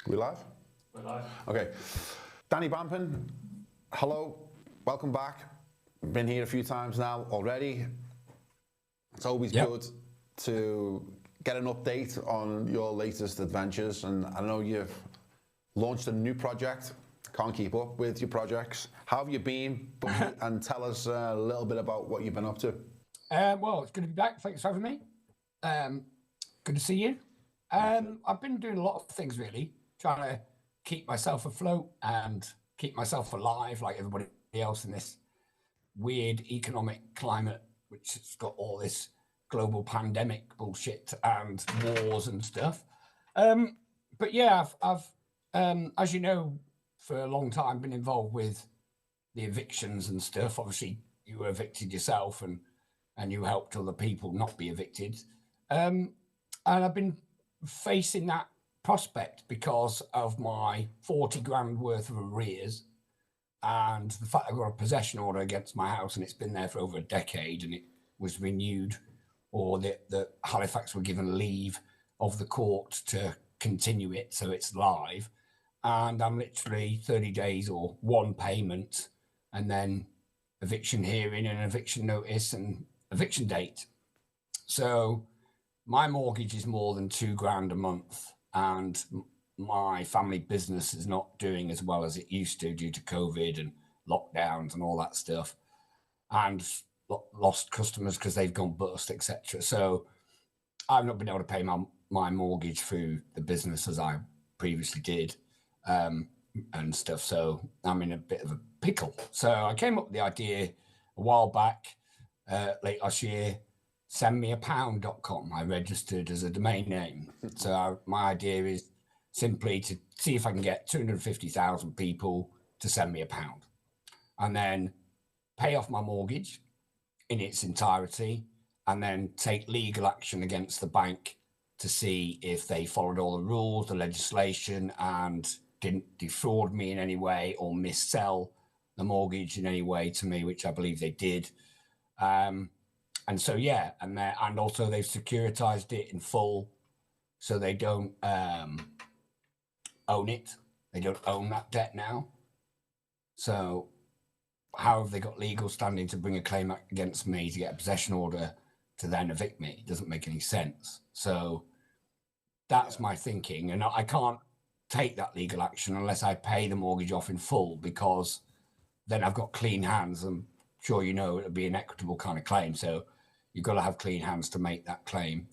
We live? We're live. Okay. Danny Bampin, hello, welcome back. Been here a few times now already. It's always good to get an update on your latest adventures, and I know you've launched a new project. Can't keep up with your projects. How have you been? And tell us a little bit about what you've been up to. Well, it's good to be back. Thanks for having me. Good to see you. I've been doing a lot of things, really, trying to keep myself afloat and keep myself alive like everybody else in this weird economic climate, which has got all this global pandemic bullshit and wars and stuff. But yeah, I've as you know, for a long time been involved with the evictions and stuff. Obviously, you were evicted yourself, and you helped other people not be evicted. And I've been facing that prospect because of my 40 grand worth of arrears and the fact I got a possession order against my house, and it's been there for over a decade, and it was renewed, or the Halifax were given leave of the court to continue it, so it's live. And I'm literally 30 days or one payment, and then eviction hearing and eviction notice and eviction date. So my mortgage is more than 2 grand a month, and my family business is not doing as well as it used to due to COVID and lockdowns and all that stuff, and lost customers because they've gone bust, etc. So I've not been able to pay my mortgage through the business as I previously did, and stuff. So I'm in a bit of a pickle. So I came up with the idea a while back, late last year. Sendmeapound.com. I registered as a domain name. So my idea is simply to see if I can get 250,000 people to send me £1, and then pay off my mortgage in its entirety, and then take legal action against the bank to see if they followed all the rules, the legislation, and didn't defraud me in any way or missell the mortgage in any way to me, which I believe they did. And so, yeah, and also they've securitized it in full, so they don't own it. They don't own that debt now. So how have they got legal standing to bring a claim against me to get a possession order to then evict me? It doesn't make any sense. So that's my thinking. And I can't take that legal action unless I pay the mortgage off in full, because then I've got clean hands. I'm sure you know it'll be an equitable kind of claim. So you've got to have clean hands to make that claim,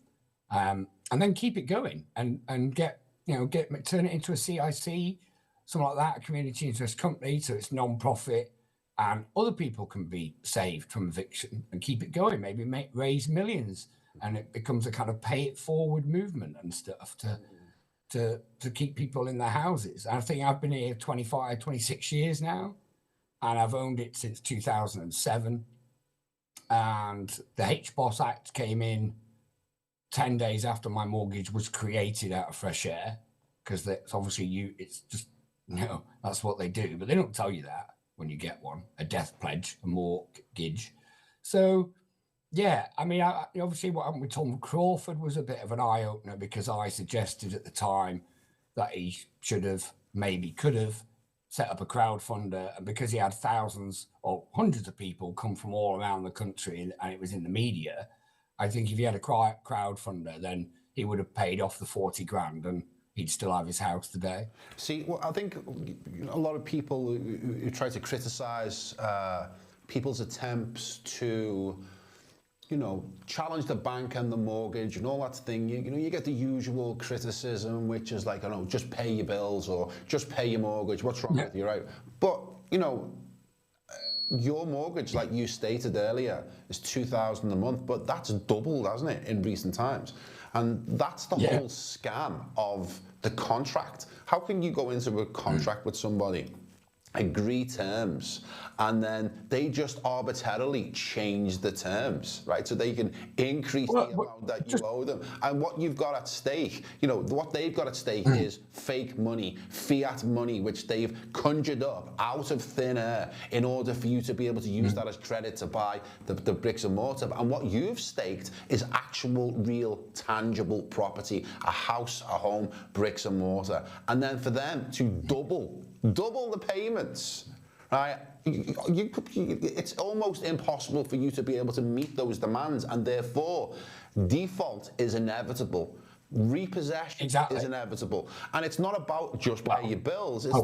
and then keep it going and turn it into a CIC, something like that, a community interest company, so it's non-profit, and other people can be saved from eviction and keep it going. Maybe raise millions, and it becomes a kind of pay it forward movement and stuff to keep people in their houses. And I think I've been here 25, 26 years now, and I've owned it since 2007. And the HBOS Act came in 10 days after my mortgage was created out of fresh air, because that's obviously it's just, that's what they do. But they don't tell you that when you get one, a death pledge, a mortgage. So, yeah, I mean, obviously what happened with Tom Crawford was a bit of an eye-opener, because I suggested at the time that he could have set up a crowdfunder, and because he had thousands or hundreds of people come from all around the country and it was in the media, I think if he had a crowdfunder, then he would have paid off the 40 grand and he'd still have his house today. See, well, I think a lot of people who try to criticize people's attempts to challenge the bank and the mortgage and all that thing, you get the usual criticism, which is like, just pay your bills or just pay your mortgage. What's wrong with you, right? But, your mortgage, like you stated earlier, is $2,000 a month, but that's doubled, hasn't it, in recent times? And that's the whole scam of the contract. How can you go into a contract with somebody agree terms, and then they just arbitrarily change the terms, right? So they can increase the amount that you owe them. And what you've got at stake, what they've got at stake is fake money, fiat money, which they've conjured up out of thin air in order for you to be able to use that as credit to buy the bricks and mortar. And what you've staked is actual, real, tangible property, a house, a home, bricks and mortar. And then for them to double the payments, right? It's almost impossible for you to be able to meet those demands, and therefore default is inevitable. Repossession is inevitable, and it's not about just pay your bills. It's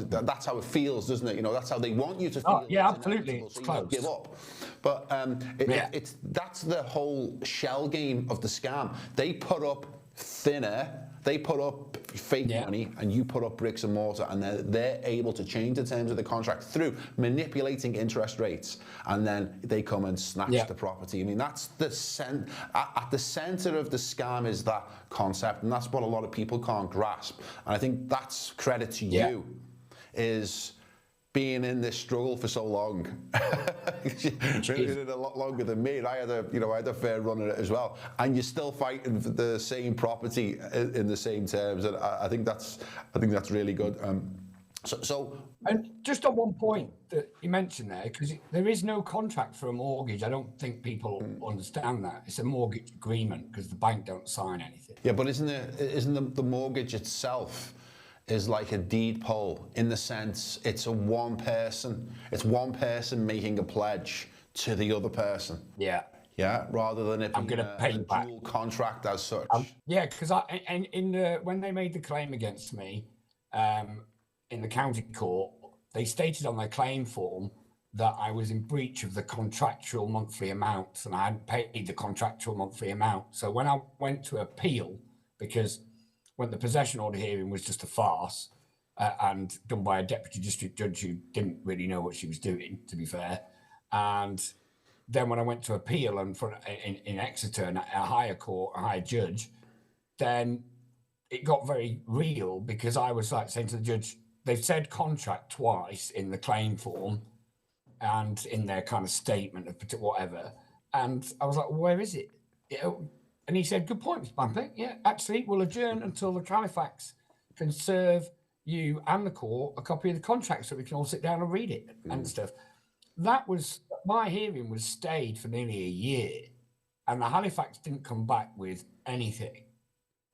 that's how it feels, doesn't it? That's how they want you to feel. Yeah, absolutely. It's so close. You give up, but that's the whole shell game of the scam. They put up thinner. They put up fake money, and you put up bricks and mortar, and they're able to change the terms of the contract through manipulating interest rates, and then they come and snatch the property. I mean, that's at the center of the scam is that concept, and that's what a lot of people can't grasp. And I think that's credit to you, is being in this struggle for so long. You've been in it a lot longer than me. And I had a fair run at it as well. And you're still fighting for the same property in the same terms. And I think that's really good. And just on one point that you mentioned there, because there is no contract for a mortgage. I don't think people understand that. It's a mortgage agreement because the bank don't sign anything. Yeah, but isn't the mortgage itself is like a deed poll, in the sense it's one person making a pledge to the other person. Yeah, rather than it being a dual contract as such. Because when they made the claim against me in the county court, they stated on their claim form that I was in breach of the contractual monthly amount, and I hadn't paid the contractual monthly amount. So when I went to appeal, because when the possession order hearing was just a farce and done by a deputy district judge who didn't really know what she was doing, to be fair. And then when I went to appeal and in Exeter, in a higher court, a higher judge, then it got very real, because I was like saying to the judge, they've said contract twice in the claim form and in their kind of statement of whatever. And I was like, well, where is it? And he said, good point, Mr. Bamper. Yeah, actually, we'll adjourn until the Halifax can serve you and the court a copy of the contract so we can all sit down and read it and stuff. My hearing was stayed for nearly a year, and the Halifax didn't come back with anything.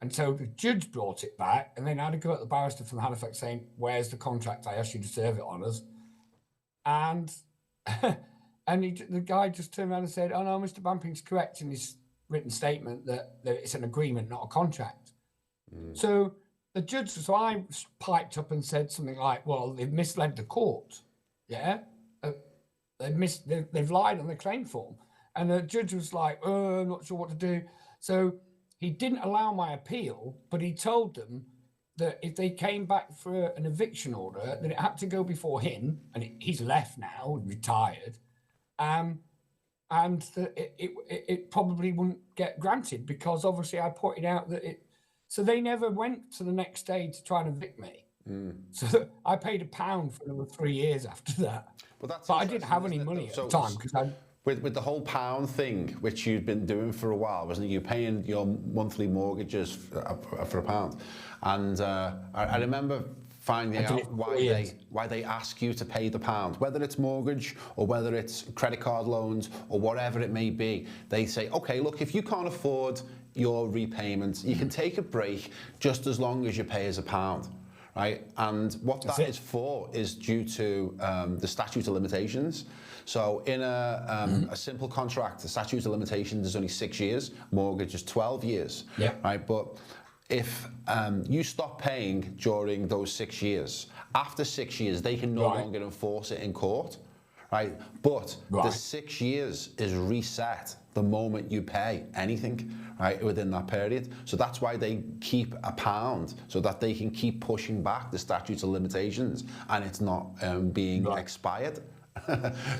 And so the judge brought it back, and then I had to go at the barrister from Halifax saying, where's the contract? I asked you to serve it on us. And the guy just turned around and said, oh no, Mr. Bamping's correct in his written statement that it's an agreement, not a contract. So I piped up and said something like, well, they've misled the court. Yeah. They've lied on the claim form. And the judge was like, oh, I'm not sure what to do. So he didn't allow my appeal, but he told them that if they came back for an eviction order, that it had to go before him, and he's left now, retired, and that it probably wouldn't get granted, because obviously I pointed out that so they never went to the next day to try and evict me. So I paid £1 for another 3 years after that. But I didn't have any money at the time, because with the whole pound thing, which you'd been doing for a while, wasn't it? You paying your monthly mortgages for £1, and I remember finding out why they ask you to pay the pound, whether it's mortgage or whether it's credit card loans or whatever it may be. They say, okay, look, if you can't afford your repayments, you can take a break just as long as you pay us £1. Right? And what that is for is due to the statute of limitations. So in a simple contract, the statute of limitations is only 6 years, mortgage is 12 years. Yeah. Right? But if you stop paying during those 6 years, after 6 years, they can no longer enforce it in court. Right? But the 6 years is reset the moment you pay anything, right, within that period. So that's why they keep £1, so that they can keep pushing back the statute of limitations and it's not being expired.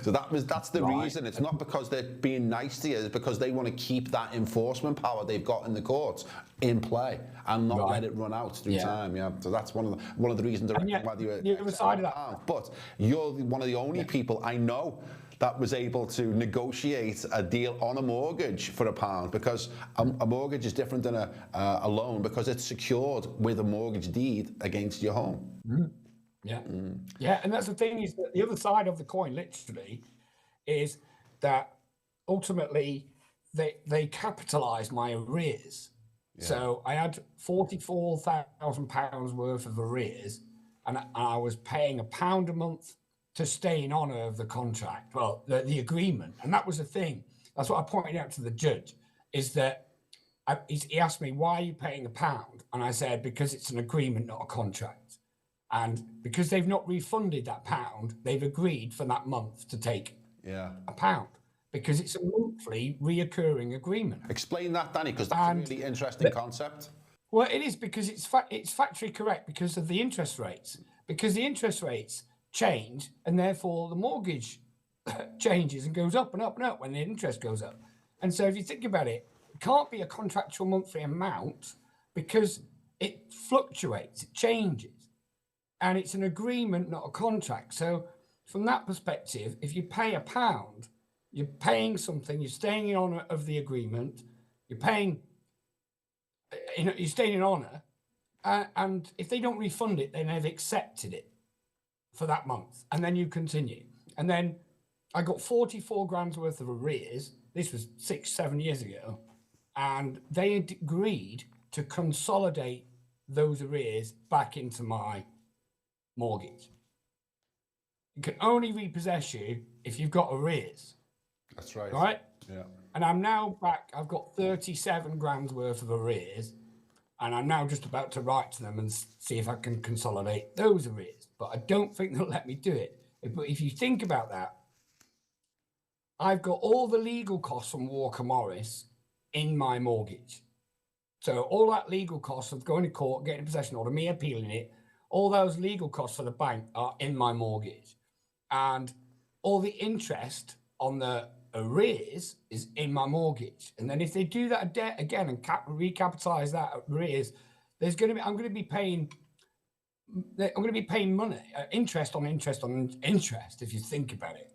So that's the reason. It's not because they're being nice to you, it's because they want to keep that enforcement power they've got in the courts in play and not Right. let it run out through Yeah. time. Yeah, so that's one of the reasons. And yet, Whether you're the other side of that, pound. But you're one of the only people I know that was able to negotiate a deal on a mortgage for £1, because a mortgage is different than a loan, because it's secured with a mortgage deed against your home. yeah, yeah, and that's the thing, is that the other side of the coin, literally, is that ultimately they capitalised my arrears. So I had £44,000 worth of arrears, and I was paying £1 a month to stay in honour of the contract, well, the agreement. And that was the thing. That's what I pointed out to the judge, is that he asked me, why are you paying £1? And I said, because it's an agreement, not a contract. And because they've not refunded that £1, they've agreed for that month to take £1, because it's a monthly reoccurring agreement. Explain that, Danny, because that's a really interesting concept. Well, it is, because it's factually correct because of the interest rates. Because the interest rates change, and therefore the mortgage changes and goes up and up and up when the interest goes up. And so if you think about it, it can't be a contractual monthly amount, because it fluctuates, it changes. And it's an agreement, not a contract. So from that perspective, if you pay £1, you're paying something, you're staying in honour of the agreement, you're paying, you're staying in honour, and if they don't refund it, then they've accepted it for that month, and then you continue. And then I got 44 grand's worth of arrears. This was 6-7 years ago, and they had agreed to consolidate those arrears back into my mortgage. It can only repossess you if you've got arrears. That's right. Right? Yeah. And I'm now back, I've got 37 grand's worth of arrears, and I'm now just about to write to them and see if I can consolidate those arrears. But I don't think they'll let me do it. But if you think about that, I've got all the legal costs from Walker Morris in my mortgage. So all that legal costs of going to court, getting a possession order, me appealing it, all those legal costs for the bank are in my mortgage. And all the interest on the arrears is in my mortgage. And then if they do that debt again and recapitalise that arrears, I'm going to be paying money, interest on interest on interest, if you think about it.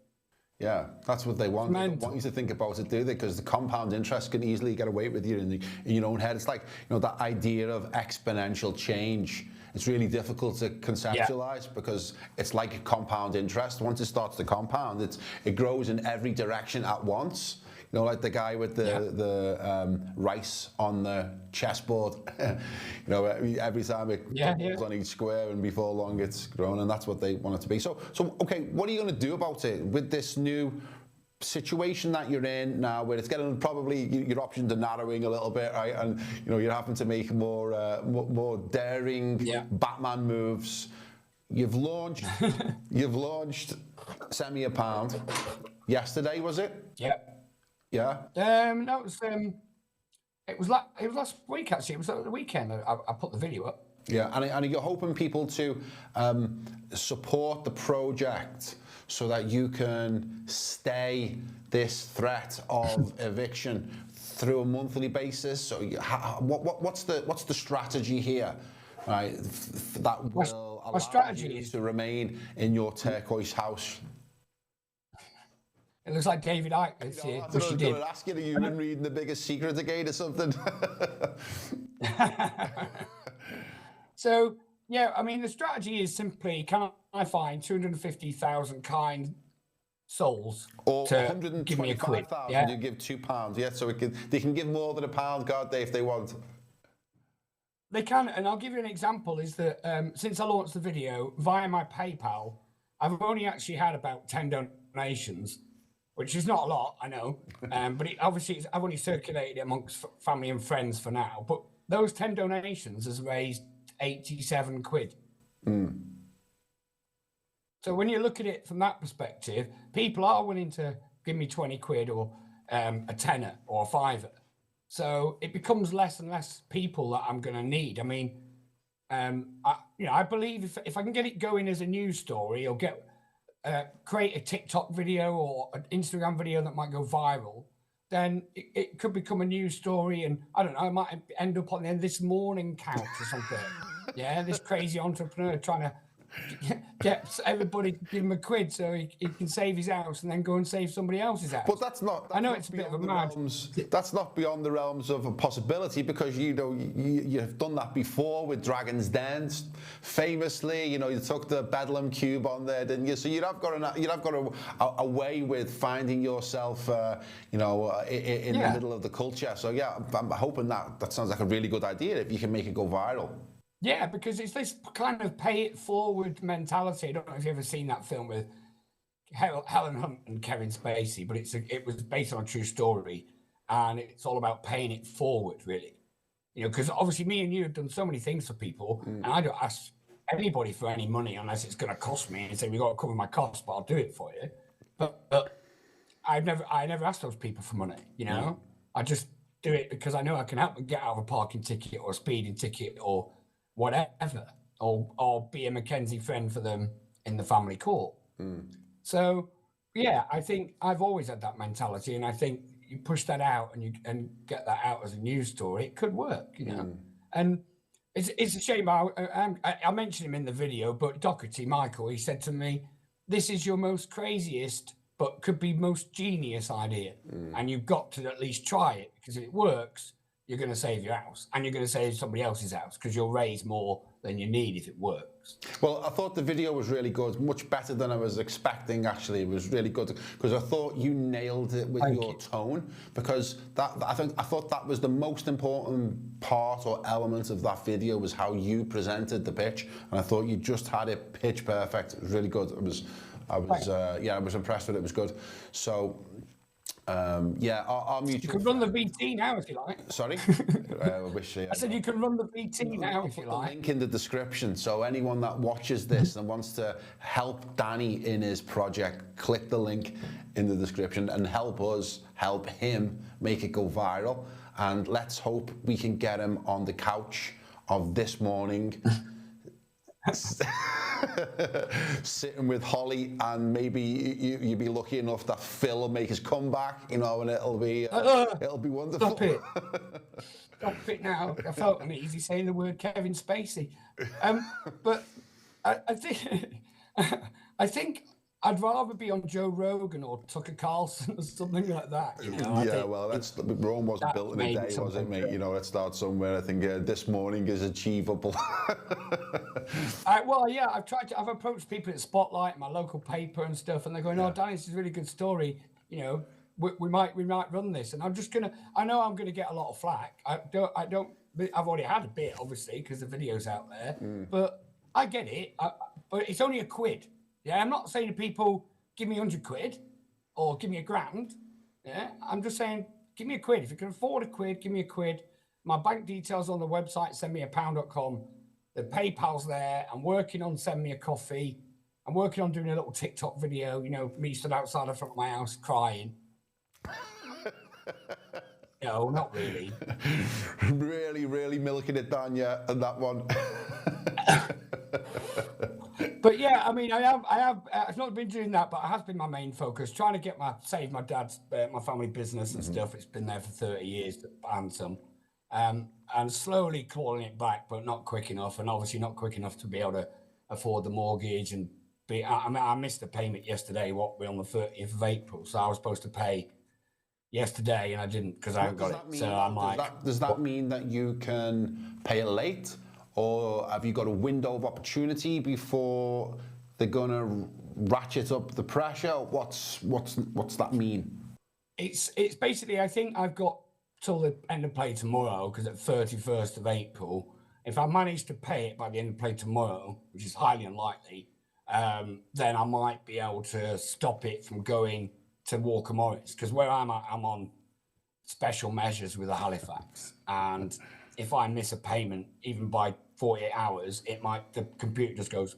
Yeah, that's what they want. They don't want you to think about it, do they? Because the compound interest can easily get away with you in your own head. It's like, that idea of exponential change. It's really difficult to conceptualize because it's like a compound interest. Once it starts to compound, it grows in every direction at once. Like the guy with the rice on the chessboard. Every time it goes on each square, and before long it's grown, and that's what they want it to be. So okay, what are you going to do about it with this new situation that you're in now, where it's getting probably your options are narrowing a little bit, right? And you're having to make more daring Batman moves. You've launched Send Me a Pound yesterday, was it? Yeah. Yeah. No, it was last week, actually. It was the weekend. I put the video up. Yeah, and you're hoping people to support the project so that you can stay this threat of eviction through a monthly basis. So what's the strategy here, right? That will allow you to remain in your turquoise house. It looks like David Icke. I was going to ask you, have you been reading The Biggest Secret again or something? So, yeah, I mean, the strategy is simply, can I find 250,000 kind souls or to give me a quid? Yeah. You give £2, yeah, so they can give more than £1, can't they, if they want? They can, and I'll give you an example, is that since I launched the video, via my PayPal, I've only actually had about 10 donations, which is not a lot, I know, but obviously I've only circulated it amongst family and friends for now, but those 10 donations has raised 87 quid. So when you look at it from that perspective, people are willing to give me 20 quid or a tenner or a fiver. So it becomes less and less people that I'm going to need. I mean, I believe if I can get it going as a news story or create a TikTok video or an Instagram video that might go viral, then it could become a news story, and I don't know, I might end up on the This Morning couch or something. Yeah, this crazy entrepreneur trying to get everybody to give him a quid so he can save his house and then go and save somebody else's house. But that's not. I know it's a bit of a mad. That's not beyond the realms of a possibility, because you've done that before with Dragon's Den, famously. You took the Bedlam Cube on there, didn't you? So you'd have got a way with finding yourself, in the middle of the culture. So yeah, I'm hoping that sounds like a really good idea if you can make it go viral. Yeah, because it's this kind of pay it forward mentality. I don't know if you've ever seen that film with Helen Hunt and Kevin Spacey, but it was based on a true story, and it's all about paying it forward, really. Because obviously me and you have done so many things for people, and I don't ask anybody for any money unless it's going to cost me, and say we've got to cover my costs, but I'll do it for you. But I never asked those people for money. I just do it because I know I can help them get out of a parking ticket or a speeding ticket or whatever, or be a Mackenzie friend for them in the family court. So yeah, I think I've always had that mentality, and I think you push that out and get that out as a news story, it could work, And it's a shame. I mentioned him in the video, but Doherty, Michael, he said to me, "This is your most craziest, but could be most genius idea, and you've got to at least try it, because if it works, you're going to save your house, and you're going to save somebody else's house, because you'll raise more than you need if it works." Well, I thought the video was really good, much better than I was expecting. Actually, it was really good, because I thought you nailed it with your tone, because I thought that was the most important part or element of that video, was how you presented the pitch, and I thought you just had it pitch perfect. It was really good. I was impressed with it. It was good. So. Our mutual. You can run the VT now if you like. Sorry? I said you can run the VT now if you like. Link in the description, so anyone that watches this and wants to help Danny in his project, click the link in the description and help us help him make it go viral. And let's hope we can get him on the couch of This Morning. Sitting with Holly, and maybe you'd be lucky enough that Phil will make his comeback, and it'll be wonderful. Stop it now. I felt uneasy saying the word Kevin Spacey, but I think I'd rather be on Joe Rogan or Tucker Carlson or something like that. Rome wasn't built in a day, was it, mate? Let's start somewhere. I think This Morning is achievable. I've approached people at Spotlight, my local paper and stuff, and they're going, "Oh, Danny, this is a really good story. We might run this." And I know I'm gonna get a lot of flack. I've already had a bit, obviously, because the video's out there. But I get it. But it's only a quid. Yeah, I'm not saying to people, give me 100 quid or give me £1,000. Yeah, I'm just saying, give me a quid. If you can afford a quid, give me a quid. My bank details on the website, sendmeapound.com. The PayPal's there. I'm working on Send Me a Coffee. I'm working on doing a little TikTok video, me stood outside the front of my house crying. No, not really. Really, really milking it down, and that one. But yeah, I mean, I've not been doing that, but it has been my main focus, trying to save my dad's, my family business and stuff. It's been there for 30 years and some, and slowly clawing it back, but not quick enough, and obviously not quick enough to be able to afford the mortgage and I missed the payment yesterday, we're on the 30th of April, so I was supposed to pay yesterday and I didn't because I haven't got it. So I'm like, does that mean that you can pay it late? Or have you got a window of opportunity before they're gonna ratchet up the pressure? What's that mean? It's basically, I think I've got till the end of play tomorrow, because at 31st of April, if I manage to pay it by the end of play tomorrow, which is highly unlikely, then I might be able to stop it from going to Walker Morris, because where I'm at, I'm on special measures with the Halifax, and if I miss a payment, even by 48 hours, the computer just goes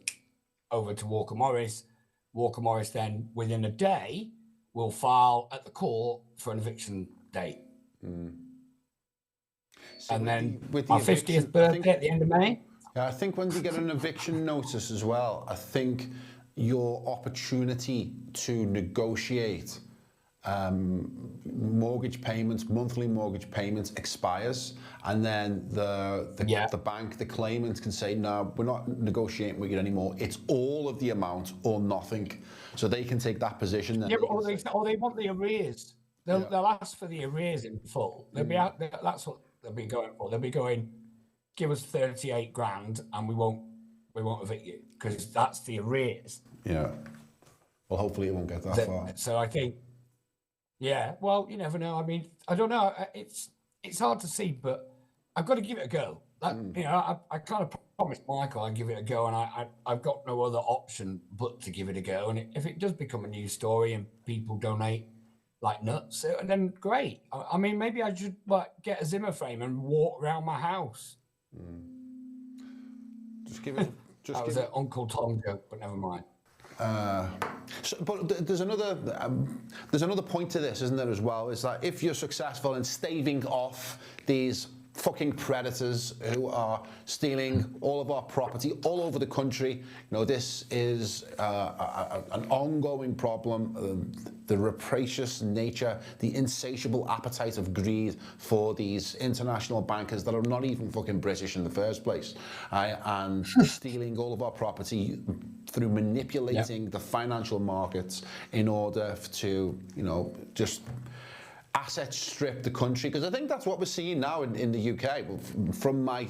over to Walker Morris. Walker Morris then, within a day, will file at the court for an eviction date. So and then with my 50th birthday at the end of May. Yeah, I think when you get an eviction notice as well, I think your opportunity to negotiate mortgage payments, monthly mortgage payments expires, and then the bank, the claimant can say, no, we're not negotiating with you anymore. It's all of the amount or nothing. So they can take that position. Then or they want the arrears. They'll ask for the arrears in full. They'll be out. That's what they'll be going for. They'll be going, give us 38 grand, and we won't evict you because that's the arrears. Yeah. Well, hopefully it won't get that far. So I think. Yeah, well, you never know. I mean, I don't know. It's hard to see, but I've got to give it a go. You know, I kind of promised Michael I'd give it a go, and I've got no other option but to give it a go. And if it does become a news story and people donate like nuts, then great. I mean, maybe I should get a Zimmer frame and walk around my house. Just give it. That was an Uncle Tom joke, but never mind. But there's another point to this, isn't there, as well? Is that if you're successful in staving off these fucking predators who are stealing all of our property all over the country, you know, this is an ongoing problem. The rapacious nature, the insatiable appetite of greed for these international bankers that are not even fucking British in the first place, and stealing all of our property through manipulating the financial markets in order to, you know, just asset strip the country. Because I think that's what we're seeing now in the UK, from my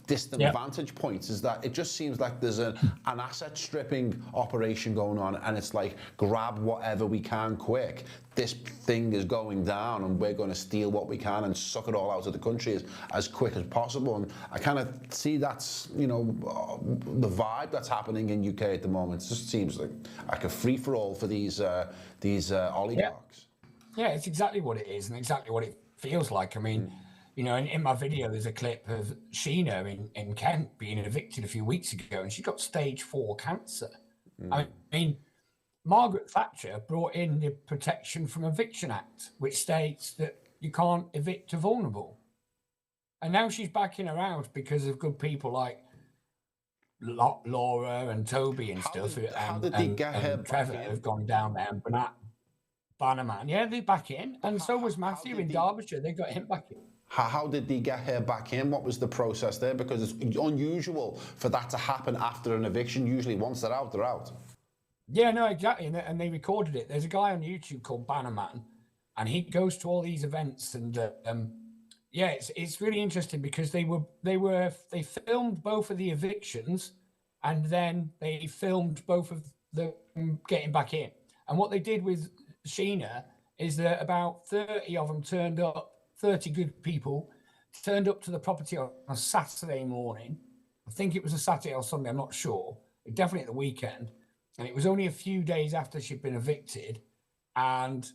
distant vantage point, is that it just seems like there's an asset stripping operation going on, and it's like, grab whatever we can quick. This thing is going down, and we're going to steal what we can and suck it all out of the country as quick as possible. And I kind of see that's, you know, the vibe that's happening in UK at the moment. It just seems like a free-for-all for these oligarchs. Yeah, it's exactly what it is and exactly what it feels like. I mean, you know, in my video, there's a clip of Sheena in Kent being evicted a few weeks ago, and she got stage 4 cancer. I mean, Margaret Thatcher brought in the Protection from Eviction Act, which states that you can't evict a vulnerable. And now she's back in her house because of good people like Laura and Toby and stuff. How did they get her Trevor have gone down there, and Bannerman, yeah, they're back in, and so was Matthew in Derbyshire. They got him back in. How did they get her back in? What was the process there? Because it's unusual for that to happen after an eviction. Usually, once they're out, they're out. Yeah, no, exactly, and they recorded it. There's a guy on YouTube called Bannerman, and he goes to all these events, and yeah, it's really interesting because they filmed both of the evictions, and then they filmed both of them getting back in. And what they did with Sheena is that about 30 of them turned up, 30 good people turned up to the property on a Saturday morning. I think it was a Saturday or Sunday, I'm not sure. Definitely at the weekend. And it was only a few days after she'd been evicted. And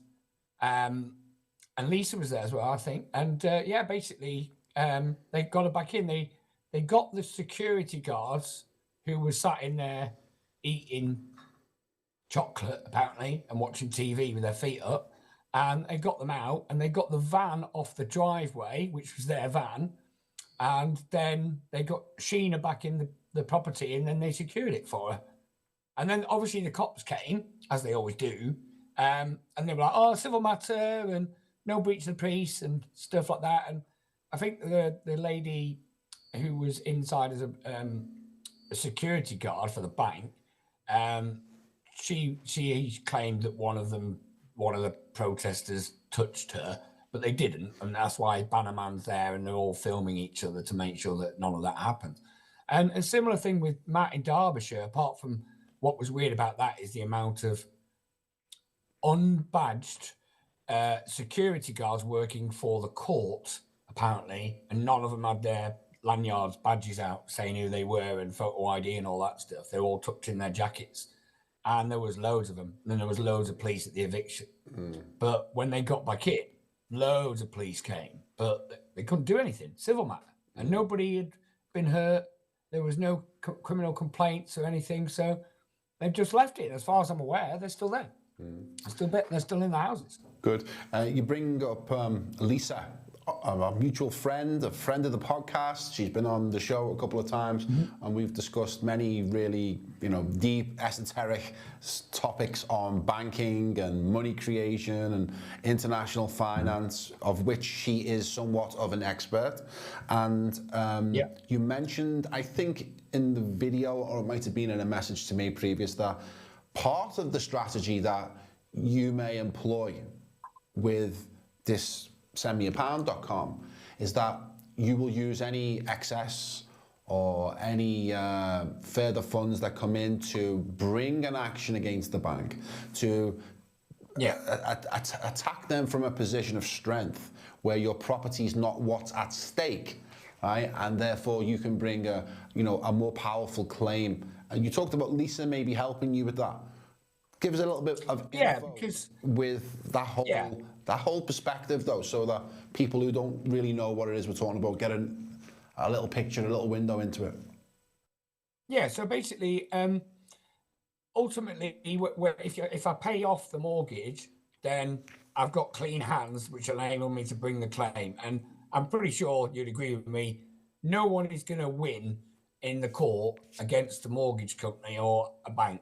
Lisa was there as well, I think. And yeah, basically, they got her back in. They got the security guards who were sat in there eating chocolate, apparently, and watching TV with their feet up, and they got them out, and they got the van off the driveway, which was their van, and then they got Sheena back in the property, and then they secured it for her. And then obviously the cops came, as they always do, and they were like, oh, civil matter and no breach of the peace and stuff like that. And I think the lady who was inside as a security guard for the bank, she claimed that one of the protesters touched her, but they didn't, and that's why Bannerman's there, and they're all filming each other to make sure that none of that happened. And a similar thing with Matt in Derbyshire. Apart from what was weird about that is the amount of unbadged security guards working for the court, apparently, and none of them had their lanyards, badges out saying who they were and photo ID and all that stuff. They're all tucked in their jackets. And there was loads of them. And then there was loads of police at the eviction. But when they got back in, loads of police came. But they couldn't do anything. Civil matter. And nobody had been hurt. There was no criminal complaints or anything. So they've just left it. As far as I'm aware, they're still there. They're still in the houses. Good. You bring up Lisa a mutual friend, a friend of the podcast. She's been on the show a couple of times, and we've discussed many really, deep, esoteric topics on banking and money creation and international finance, of which she is somewhat of an expert. And you mentioned, I think in the video, or it might have been in a message to me previous, that part of the strategy that you may employ with this sendmeapound.com is that you will use any excess or any further funds that come in to bring an action against the bank, to attack them from a position of strength where your property is not what's at stake, right? And therefore you can bring a more powerful claim. And you talked about Lisa maybe helping you with that. Give us a little bit of info with that whole perspective, though, so that people who don't really know what it is we're talking about get a little picture, a little window into it. Yeah. So basically, ultimately, if I pay off the mortgage, then I've got clean hands, which enable me to bring the claim. And I'm pretty sure you'd agree with me. No one is going to win in the court against the mortgage company or a bank.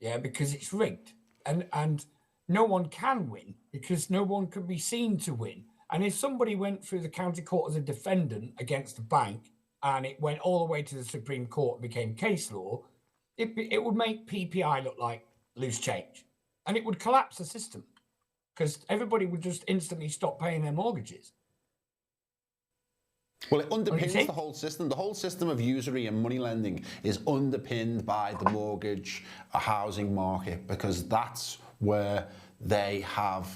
Yeah, because it's rigged, and no one can win because no one can be seen to win. And if somebody went through the county court as a defendant against a bank and it went all the way to the Supreme Court and became case law, it would make PPI look like loose change, and it would collapse the system because everybody would just instantly stop paying their mortgages. Well, it underpins the whole system. The whole system of usury and money lending is underpinned by the mortgage housing market, because that's where they have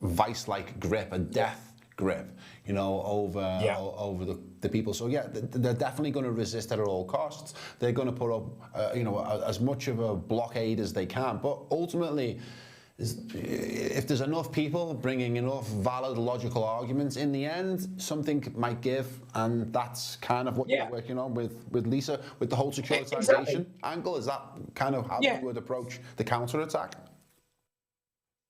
vice-like grip, a death grip, over the people. So they're definitely going to resist at all costs. They're going to put up, as much of a blockade as they can. But ultimately, if there's enough people bringing enough valid logical arguments, in the end something might give, and that's kind of what you're working on with Lisa, with the whole securitization angle. Is that kind of how you would approach the counter-attack?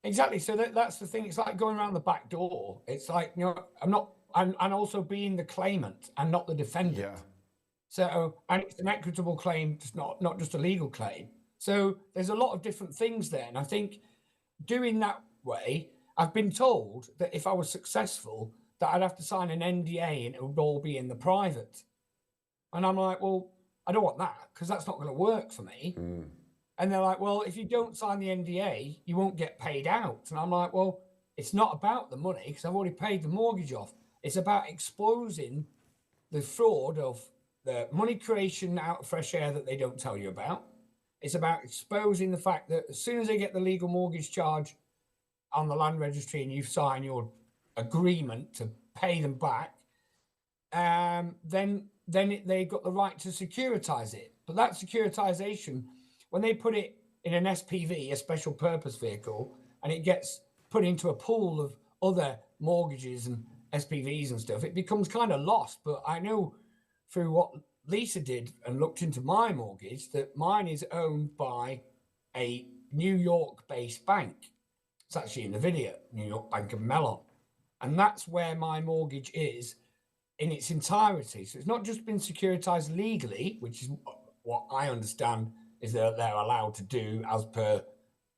Exactly. So that's the thing. It's like going around the back door. It's like, I'm not, and also being the claimant and not the defendant. Yeah. So, and it's an equitable claim, it's not just a legal claim. So there's a lot of different things there, and I think doing that way, I've been told that if I was successful, that I'd have to sign an NDA and it would all be in the private. And I'm like, well, I don't want that because that's not going to work for me. And they're like, well, if you don't sign the NDA, you won't get paid out. And I'm like, well, it's not about the money because I've already paid the mortgage off. It's about exposing the fraud of the money creation out of fresh air that they don't tell you about. It's about exposing the fact that as soon as they get the legal mortgage charge on the land registry and you sign your agreement to pay them back, then they've got the right to securitize it. But that securitization, when they put it in an SPV, a special purpose vehicle, and it gets put into a pool of other mortgages and SPVs and stuff, it becomes kind of lost. But I know through what Lisa did and looked into my mortgage that mine is owned by a New York-based bank. It's actually in the video, New York Bank of Mellon. And that's where my mortgage is in its entirety. So it's not just been securitized legally, which is what I understand is that they're allowed to do as per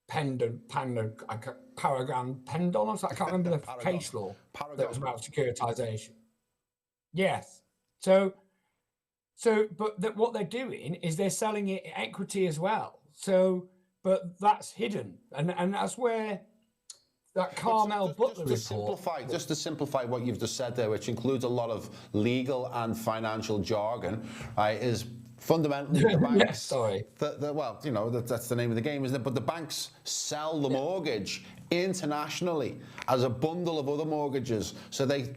Paragon Pendon, or so I can't remember the case law that was about securitization. Yes. So, but what they're doing is they're selling it equity as well. So, but that's hidden, and that's where that Carmel Butler report. Just to simplify what you've just said there, which includes a lot of legal and financial jargon, right? Is fundamentally the banks. That's the name of the game, isn't it? But the banks sell the mortgage internationally as a bundle of other mortgages, so they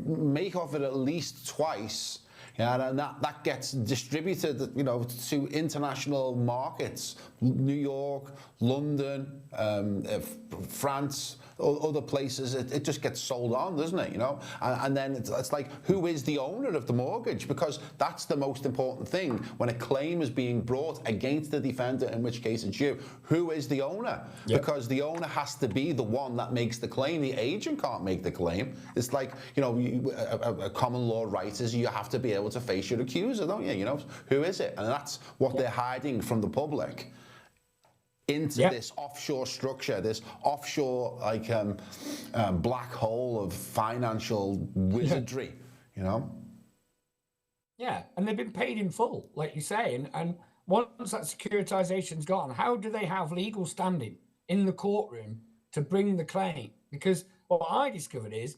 make off it at least twice. Yeah, and that gets distributed, you know, to international markets, New York, London, France, other places. It just gets sold on, doesn't it? You know, and then it's like, who is the owner of the mortgage? Because that's the most important thing when a claim is being brought against the defender, in which case it's you. Who is the owner? Yep. Because the owner has to be the one that makes the claim. The agent can't make the claim. It's like, you know, a common law right is you have to be able to face your accuser, don't you? You know, who is it? And that's what they're hiding from the public into this offshore structure, this offshore like black hole of financial wizardry, you know? Yeah, and they've been paid in full, like you say. And once that securitization's gone, how do they have legal standing in the courtroom to bring the claim? Because what I discovered is,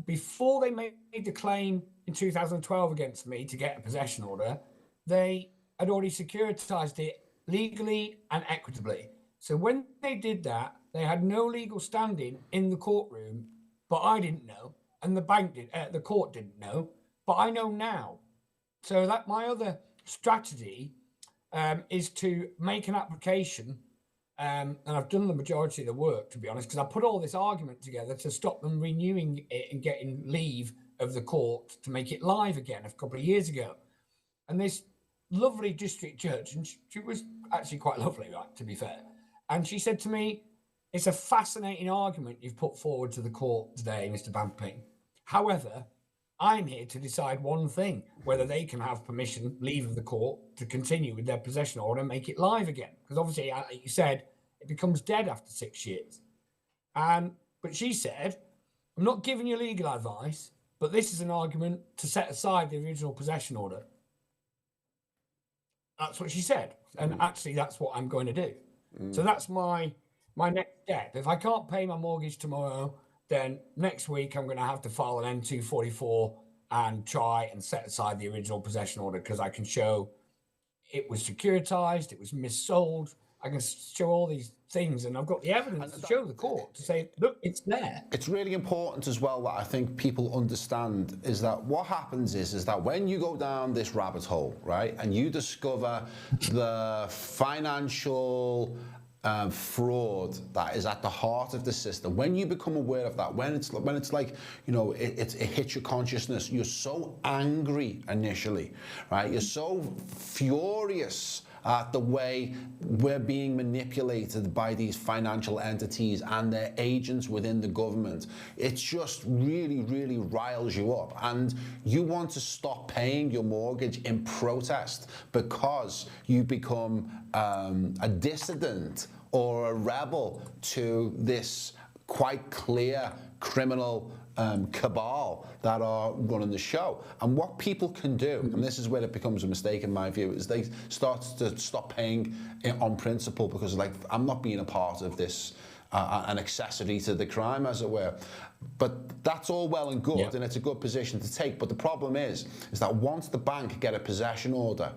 before they made the claim in 2012 against me to get a possession order, they had already securitized it legally and equitably. So when they did that, they had no legal standing in the courtroom, but I didn't know, and the bank did, the court didn't know, but I know now. So that my other strategy is to make an application, and I've done the majority of the work, to be honest, because I put all this argument together to stop them renewing it and getting leave of the court to make it live again a couple of years ago. And this lovely district judge, and she was actually quite lovely, right, to be fair. And she said to me, it's a fascinating argument you've put forward to the court today, Mr. Bamping. However, I'm here to decide one thing, whether they can have permission, leave of the court, to continue with their possession order and make it live again. Because obviously, like you said, it becomes dead after 6 years. But she said, I'm not giving you legal advice, but this is an argument to set aside the original possession order. That's what she said. And actually, that's what I'm going to do. So that's my next step. If I can't pay my mortgage tomorrow, then next week I'm going to have to file an N244 and try and set aside the original possession order, because I can show it was securitized, it was missold. I can show all these things, and I've got the evidence to show the court to say, look, it's there. It's really important as well that I think people understand is that what happens is that when you go down this rabbit hole, right, and you discover the financial fraud that is at the heart of the system, when you become aware of that, when it's like, you know, it hits your consciousness, you're so angry initially, right? You're so furious at the way we're being manipulated by these financial entities and their agents within the government. It just really, really riles you up. And you want to stop paying your mortgage in protest because you become a dissident or a rebel to this quite clear criminal cabal that are running the show. And what people can do, and this is where it becomes a mistake in my view, is they start to stop paying on principle because, like, I'm not being a part of this, an accessory to the crime, as it were. But that's all well and good, and it's a good position to take. But the problem is that once the bank get a possession order,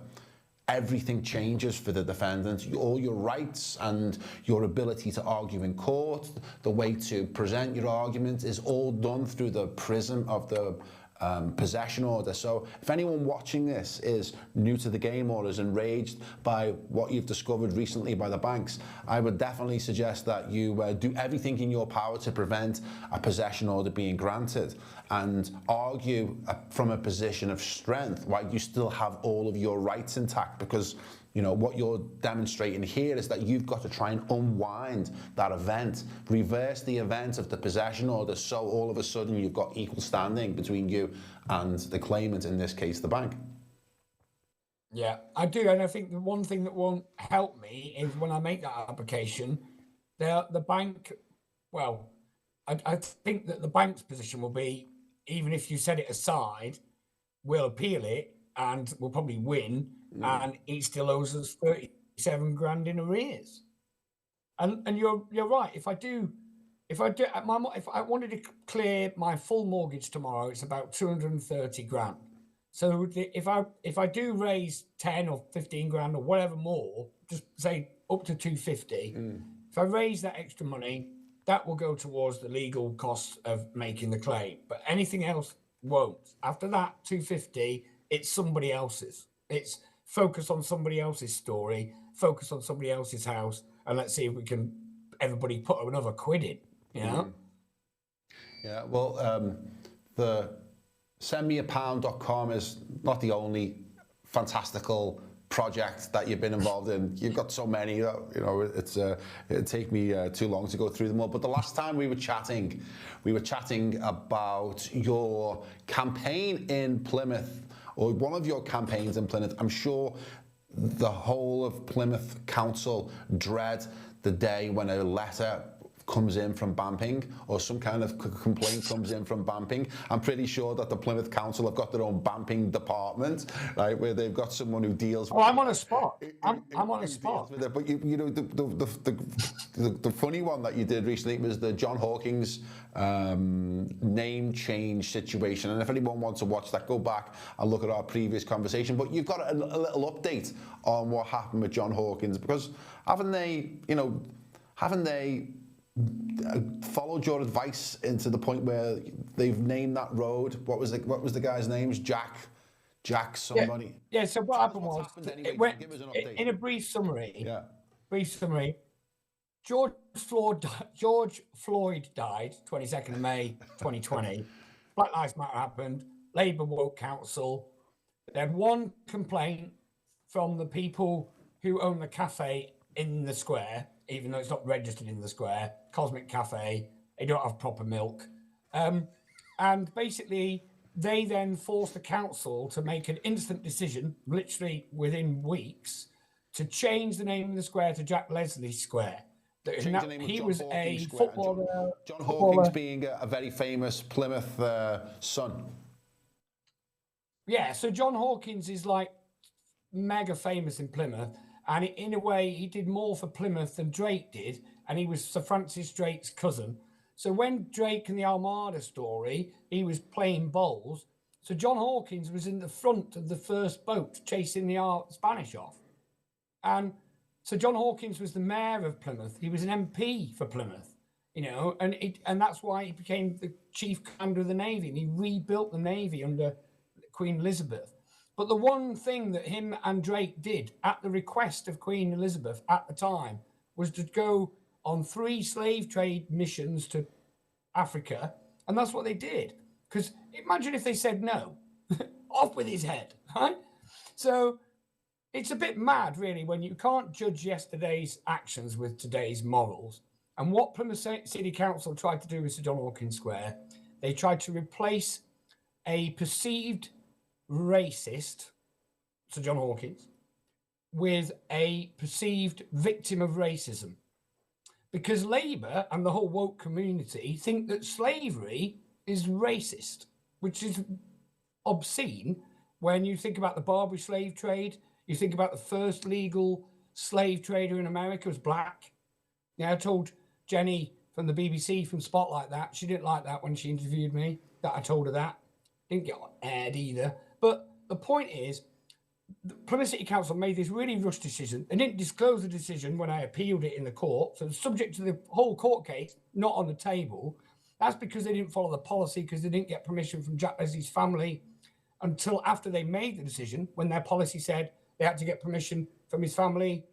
everything changes for the defendant. All your rights and your ability to argue in court, the way to present your argument is all done through the prism of the possession order. So if anyone watching this is new to the game or is enraged by what you've discovered recently by the banks, I would definitely suggest that you do everything in your power to prevent a possession order being granted and argue from a position of strength while you still have all of your rights intact, because you know what you're demonstrating here is that you've got to try and unwind that event, reverse the event of the possession order, so all of a sudden you've got equal standing between you and the claimant, in this case the bank. Yeah, I do, and I think the one thing that won't help me is when I make that application, the bank, well, I think that the bank's position will be, even if you set it aside, we'll appeal it and we'll probably win, and he still owes us 37 grand in arrears. And you're right. If I wanted to clear my full mortgage tomorrow, it's about 230 grand. So if I do raise 10 or 15 grand or whatever more, just say up to 250, if I raise that extra money, that will go towards the legal costs of making the claim. But anything else won't. After that 250 it's somebody else's. It's focus on somebody else's story, focus on somebody else's house, and let's see if we can everybody put another quid in, you know? Yeah, well, the sendmeapound.com is not the only fantastical project that you've been involved in. You've got so many, it'd take me too long to go through them all. But the last time we were chatting about your campaign in Plymouth, or one of your campaigns in Plymouth. I'm sure the whole of Plymouth Council dread the day when a letter comes in from Bamping, or some kind of complaint comes in from Bamping. I'm pretty sure that the Plymouth Council have got their own Bamping department, right, where they've got someone who deals with I'm on a spot. I'm on a spot. with it. But you know, the funny one that you did recently was the John Hawkins name change situation. And if anyone wants to watch that, go back and look at our previous conversation. But you've got a little update on what happened with John Hawkins, because haven't they followed your advice into the point where they've named that road? What was the guy's name? Jack somebody. Yeah. So what happened was, anyway? Give us an update. In a brief summary. Yeah. George Floyd died 22nd of May 2020. Black Lives Matter happened. Labour woke council. They had one complaint from the people who own the cafe in the square, even though it's not registered in the square, Cosmic Cafe. They don't have proper milk. And basically, they then forced the council to make an instant decision, literally within weeks, to change the name of the square to Jack Leslie Square. He was a footballer. John Hawkins being a very famous Plymouth son. Yeah, so John Hawkins is like mega famous in Plymouth. And in a way, he did more for Plymouth than Drake did. And he was Sir Francis Drake's cousin. So when Drake and the Armada story, he was playing bowls. So John Hawkins was in the front of the first boat chasing the Spanish off. And so John Hawkins was the mayor of Plymouth. He was an MP for Plymouth, you know, and that's why he became the chief commander of the Navy. And he rebuilt the Navy under Queen Elizabeth. But the one thing that him and Drake did at the request of Queen Elizabeth at the time was to go on 3 slave trade missions to Africa. And that's what they did. Because imagine if they said no, off with his head, right? So it's a bit mad, really, when you can't judge yesterday's actions with today's morals. And what Plymouth City Council tried to do with Sir John Hawkins Square, they tried to replace a perceived racist, Sir John Hawkins, with a perceived victim of racism. Because Labour and the whole woke community think that slavery is racist, which is obscene when you think about the Barbary slave trade. You think about the first legal slave trader in America was black. Yeah, I told Jenny from the BBC from Spotlight that. She didn't like that when she interviewed me, that I told her that. Didn't get aired either. But the point is, the Plymouth City Council made this really rushed decision. They didn't disclose the decision when I appealed it in the court. So subject to the whole court case, not on the table. That's because they didn't follow the policy, because they didn't get permission from Jack Leslie's family until after they made the decision, when their policy said they had to get permission from his family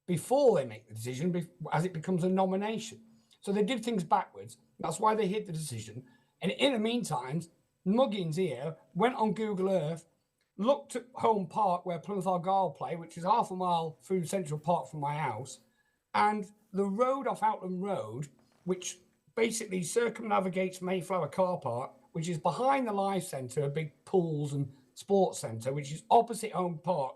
before they make the decision, as it becomes a nomination. So they did things backwards. That's why they hid the decision. And in the meantime, Muggins here went on Google Earth, looked at Home Park, where Plymouth Argyle play, which is half a mile through Central Park from my house, and the road off Outland Road, which basically circumnavigates Mayflower Car Park, which is behind the Life Centre, a big pools and sports centre, which is opposite Home Park.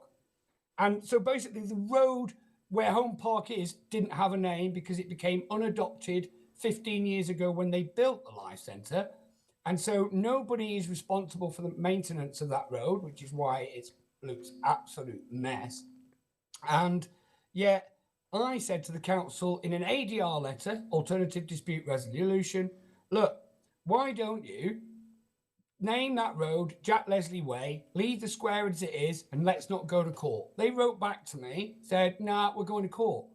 And so basically the road where Home Park is didn't have a name because it became unadopted 15 years ago when they built the Life Centre. And so nobody is responsible for the maintenance of that road, which is why it looks absolute mess. And yet I said to the council in an ADR letter, Alternative Dispute Resolution, look, why don't you name that road Jack Leslie Way, leave the square as it is, and let's not go to court. They wrote back to me, said, nah, we're going to court.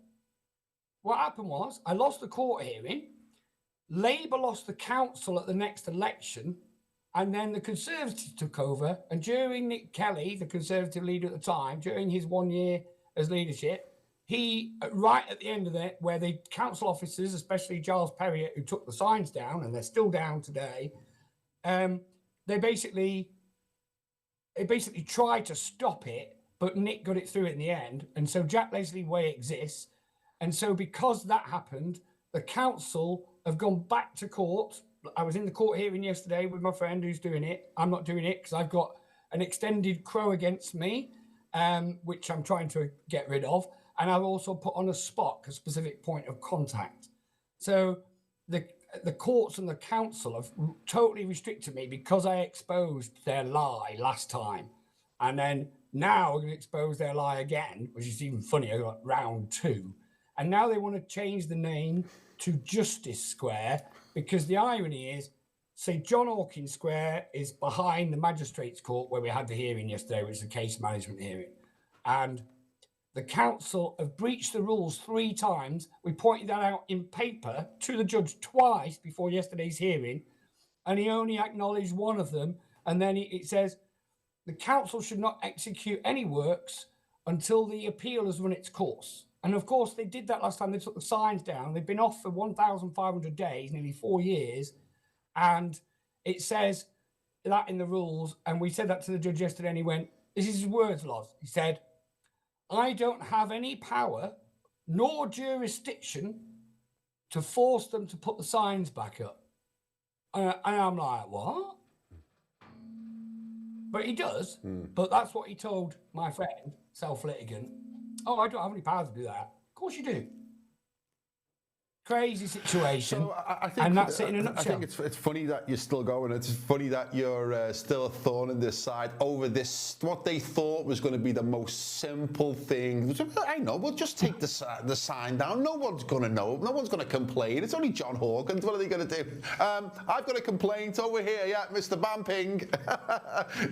What happened was I lost the court hearing. Labour lost the council at the next election, And then the Conservatives took over. And during Nick Kelly, the Conservative leader at the time, during his 1 year as leadership, he, right at the end of it, where the council officers, especially Giles Perriott, who took the signs down, and they're still down today, they basically tried to stop it, but Nick got it through in the end. And so Jack Leslie Way exists. And so because that happened, the council have gone back to court. I was in the court hearing yesterday with my friend who's doing it. I'm not doing it because I've got an extended crow against me, which I'm trying to get rid of. And I've also put on a SPOC, a specific point of contact. So the courts and the council have totally restricted me because I exposed their lie last time. And then now we're going to expose their lie again, which is even funnier, like round 2. And now they want to change the name to Justice Square, because the irony is, say, John Hawkins Square is behind the Magistrates Court where we had the hearing yesterday, which is a case management hearing. And the council have breached the rules 3 times. We pointed that out in paper to the judge twice before yesterday's hearing, and he only acknowledged one of them. And then it says the council should not execute any works until the appeal has run its course. And of course, they did that last time. They took the signs down. They've been off for 1,500 days, nearly 4 years. And it says that in the rules. And we said that to the judge yesterday, and he went, this is his words, Loz. He said, I don't have any power nor jurisdiction to force them to put the signs back up. And I'm like, what? But he does. But that's what he told my friend, self-litigant. Oh, I don't have any power to do that. Of course you do. Crazy situation. So I think, and that's it in a nutshell. I think it's funny that you're still going. It's funny that you're still a thorn in this side over this, what they thought was going to be the most simple thing. I know, we'll just take the sign down. No one's going to know. No one's going to complain. It's only John Hawkins. What are they going to do? I've got a complaint over here. Yeah, Mr. Bamping.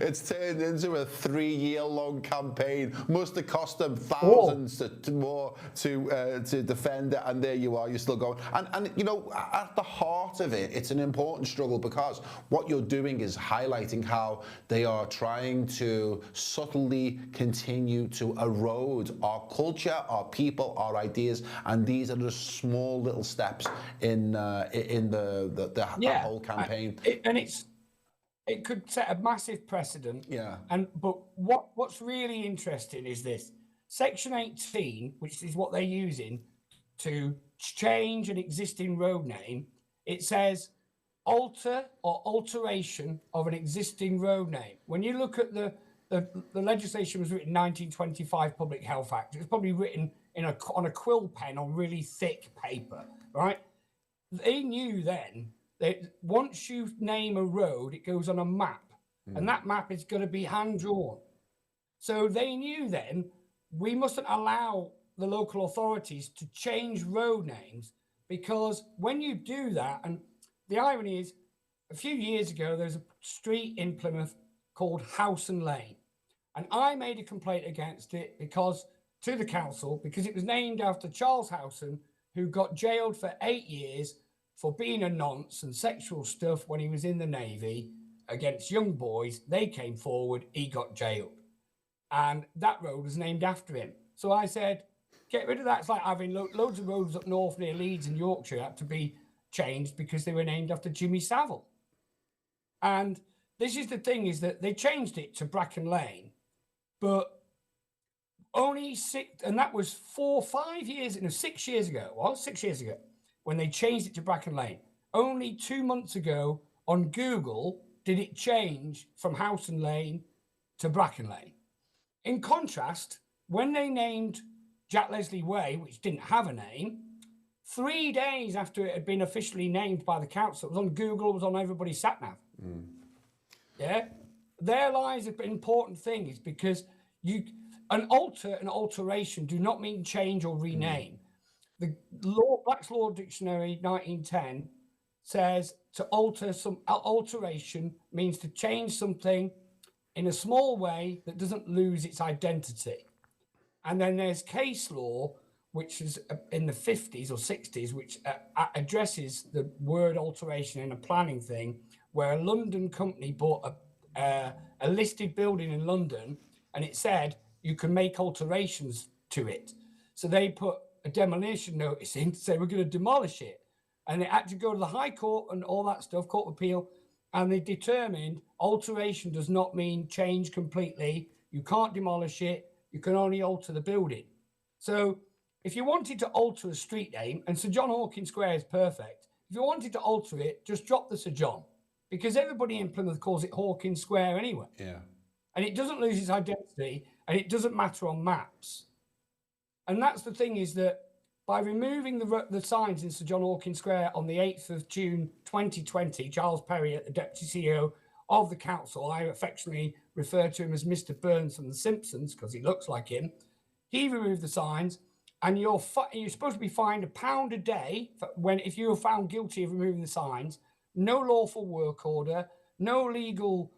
It's turned into a 3-year-long campaign. Must have cost them thousands more to defend it. And there you are. You're still going. And you know, at the heart of it, it's an important struggle, because what you're doing is highlighting how they are trying to subtly continue to erode our culture, our people, our ideas, and these are the small little steps in the whole campaign. It could set a massive precedent. Yeah. But what's really interesting is this: Section 18, which is what they're using to change an existing road name. It says alter or alteration of an existing road name. When you look at the legislation was written in 1925 Public Health Act. It was probably written on a quill pen on really thick paper, right? They knew then that once you name a road, it goes on a map, and that map is going to be hand drawn. So they knew then we mustn't allow the local authorities to change road names, because when you do that, and the irony is, a few years ago, there's a street in Plymouth called Howson Lane. And I made a complaint against it to the council, because it was named after Charles Howson, who got jailed for 8 years for being a nonce and sexual stuff when he was in the Navy against young boys. They came forward, he got jailed. And that road was named after him. So I said, get rid of that. It's like having loads of roads up north near Leeds and Yorkshire had to be changed because they were named after Jimmy Savile. And this is the thing, is that they changed it to Bracken Lane, but only 6, and that was 6 years ago, 6 years ago, when they changed it to Bracken Lane. Only 2 months ago on Google did it change from Howson Lane to Bracken Lane. In contrast, when they named Jack Leslie Way, which didn't have a name, 3 days after it had been officially named by the council, it was on Google, it was on everybody's sat-nav. Yeah? There lies an important thing, is because an alteration do not mean change or rename. The Black's Law Dictionary 1910 says to alteration means to change something in a small way that doesn't lose its identity. And then there's case law, which is in the 50s or 60s, which addresses the word alteration in a planning thing, where a London company bought a listed building in London, and it said you can make alterations to it. So they put a demolition notice in to say we're going to demolish it. And it had to go to the High Court and all that stuff, Court of Appeal. And they determined alteration does not mean change completely. You can't demolish it. You can only alter the building. So if you wanted to alter a street name, and Sir John Hawkins Square is perfect. If you wanted to alter it, just drop the Sir John, because everybody in Plymouth calls it Hawkins Square anyway. Yeah. And it doesn't lose its identity, and it doesn't matter on maps. And that's the thing, is that by removing the signs in Sir John Hawkins Square on the 8th of June 2020, Giles Perry, the Deputy CEO of the council, I affectionately refer to him as Mr. Burns from The Simpsons because he looks like him, he removed the signs, and you're supposed to be fined £1 a day if you are found guilty of removing the signs. No lawful work order, no legal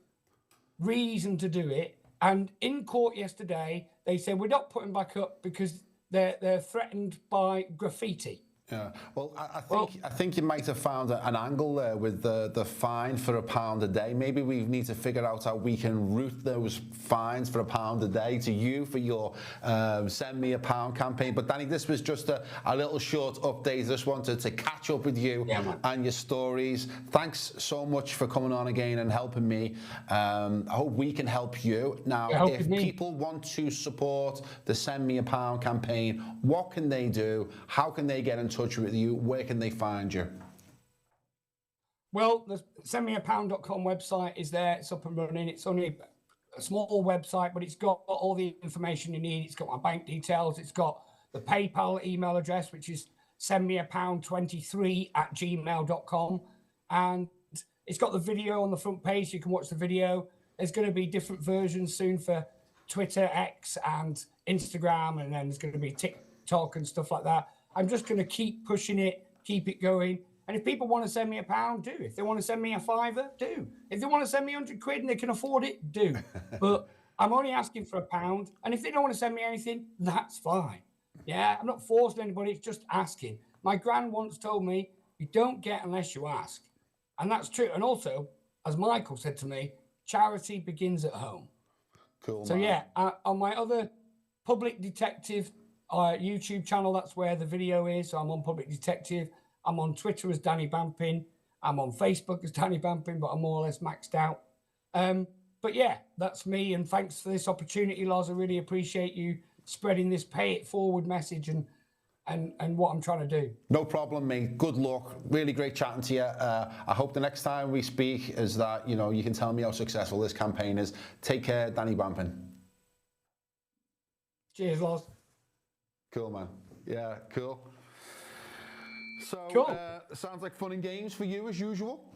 reason to do it. And in court yesterday, they said we're not putting back up because they're threatened by graffiti. Yeah, well, I think you might have found an angle there with the fine for £1 a day. Maybe we need to figure out how we can route those fines for £1 a day to you for your Send Me a Pound campaign. But Danny, this was just a little short update. I just wanted to catch up with you and your stories. Thanks so much for coming on again and helping me. I hope we can help you. Now, if people want to support the Send Me a Pound campaign, what can they do? How can they get in touch with you? Where can they find you? Well, the sendmeapound.com website is there. It's up and running. It's only a small website, but it's got all the information you need. It's got my bank details. It's got the PayPal email address, which is sendmeapound23@gmail.com. And it's got the video on the front page. You can watch the video. There's going to be different versions soon for Twitter, X, and Instagram. And then there's going to be TikTok and stuff like that. I'm just going to keep pushing it, keep it going. And if people want to send me £1, do. If they want to send me a £5, do. If they want to send me 100 quid and they can afford it, do. But I'm only asking for £1. And if they don't want to send me anything, that's fine. Yeah, I'm not forcing anybody. It's just asking. My gran once told me, you don't get unless you ask. And that's true. And also, as Michael said to me, charity begins at home. Cool. So, man. Yeah, on my other Public Detective YouTube channel, that's where the video is. So I'm on Public Detective. I'm on Twitter as Danny Bampin. I'm on Facebook as Danny Bampin, but I'm more or less maxed out. But yeah, that's me. And thanks for this opportunity, Loz. I really appreciate you spreading this pay it forward message and what I'm trying to do. No problem, mate. Good luck. Really great chatting to you. I hope the next time we speak is that, you can tell me how successful this campaign is. Take care, Danny Bampin. Cheers, Loz. Cool, man. Yeah, cool. So, cool. Sounds like fun and games for you as usual.